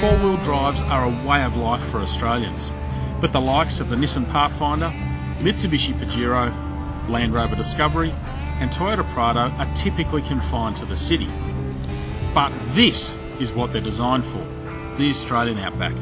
Four-wheel drives are a way of life for Australians, but the likes of the Nissan Pathfinder, Mitsubishi Pajero, Land Rover Discovery and Toyota Prado are typically confined to the city. But this is what they're designed for, the Australian Outback.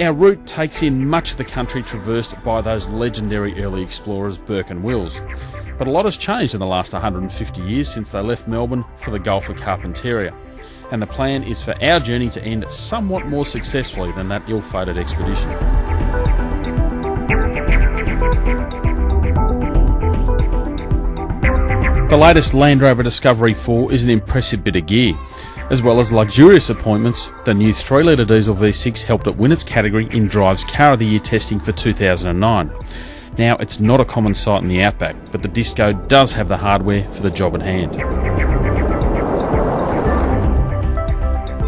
Our route takes in much of the country traversed by those legendary early explorers Burke and Wills. But a lot has changed in the last 150 years since they left Melbourne for the Gulf of Carpentaria. And the plan is for our journey to end somewhat more successfully than that ill-fated expedition. The latest Land Rover Discovery 4 is an impressive bit of gear. As well as luxurious appointments, the new 3-litre diesel V6 helped it win its category in Drive's Car of the Year testing for 2009. Now, it's not a common sight in the Outback, but the Disco does have the hardware for the job at hand.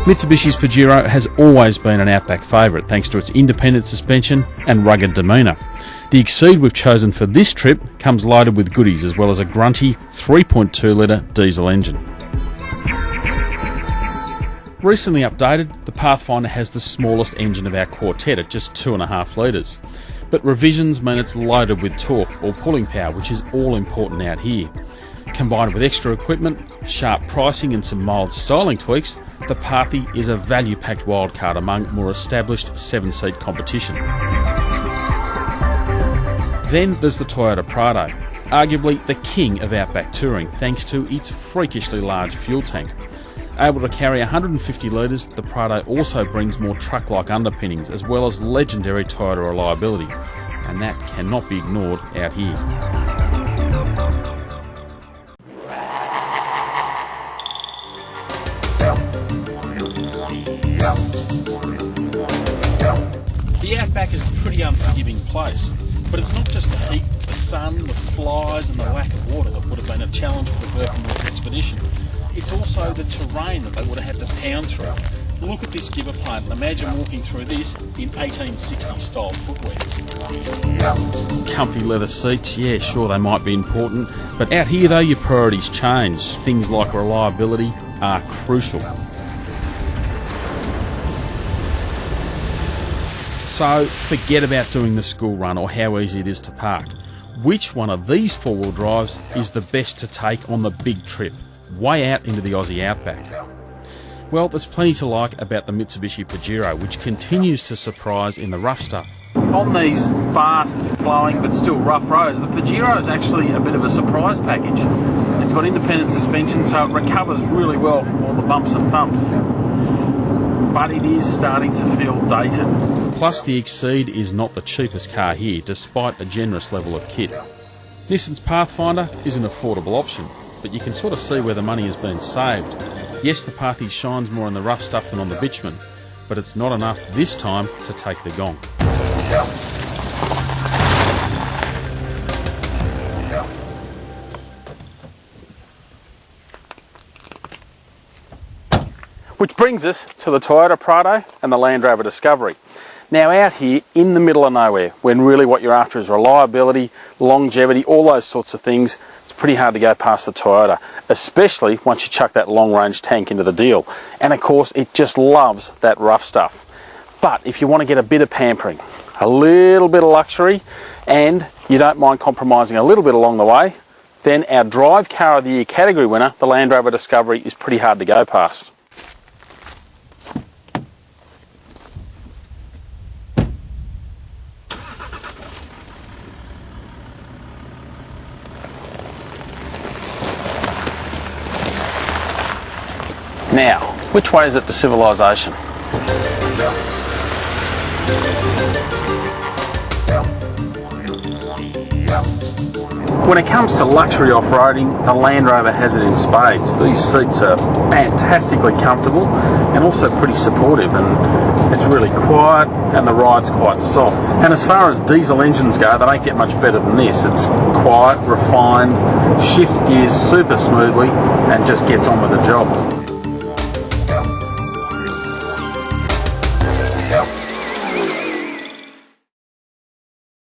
Mitsubishi's Pajero has always been an Outback favourite thanks to its independent suspension and rugged demeanour. The Exceed we've chosen for this trip comes loaded with goodies as well as a grunty 3.2-litre diesel engine. Recently updated, the Pathfinder has the smallest engine of our quartet at just 2.5 litres. But revisions mean it's loaded with torque or pulling power, which is all important out here. Combined with extra equipment, sharp pricing and some mild styling tweaks, the Pathy is a value-packed wildcard among more established 7-seat competition. Then there's the Toyota Prado, arguably the king of Outback touring thanks to its freakishly large fuel tank. Able to carry 150 litres, the Prado also brings more truck-like underpinnings as well as legendary Toyota reliability, and that cannot be ignored out here. The Outback is a pretty unforgiving place, but it's not just the heat, the sun, the flies and the lack of water that would have been a challenge for the Burke and Wills expedition. It's also the terrain that they would have had to pound through. Look at this gibber plane and imagine walking through this in 1860 style footwear. Comfy leather seats, yeah, sure they might be important, but out here though your priorities change. Things like reliability are crucial. So forget about doing the school run or how easy it is to park. Which one of these four-wheel drives is the best to take on the big trip, way out into the Aussie Outback? Well, there's plenty to like about the Mitsubishi Pajero, which continues to surprise in the rough stuff. On these fast, flowing but still rough roads, the Pajero is actually a bit of a surprise package. It's got independent suspension, so it recovers really well from all the bumps and thumps. But it is starting to feel dated. Plus, the Exceed is not the cheapest car here, despite a generous level of kit. Nissan's Pathfinder is an affordable option, but you can sort of see where the money has been saved. Yes, the Pathy shines more on the rough stuff than on the bitumen, but it's not enough this time to take the gong. Which brings us to the Toyota Prado and the Land Rover Discovery. Now out here in the middle of nowhere, when really what you're after is reliability, longevity, all those sorts of things, it's pretty hard to go past the Toyota, especially once you chuck that long-range tank into the deal. And of course, it just loves that rough stuff. But if you want to get a bit of pampering, a little bit of luxury, and you don't mind compromising a little bit along the way, then our Drive Car of the Year category winner, the Land Rover Discovery, is pretty hard to go past. Now, which way is it to civilization? When it comes to luxury off-roading, the Land Rover has it in spades. These seats are fantastically comfortable and also pretty supportive, and it's really quiet and the ride's quite soft. And as far as diesel engines go, they don't get much better than this. It's quiet, refined, shifts gears super smoothly and just gets on with the job.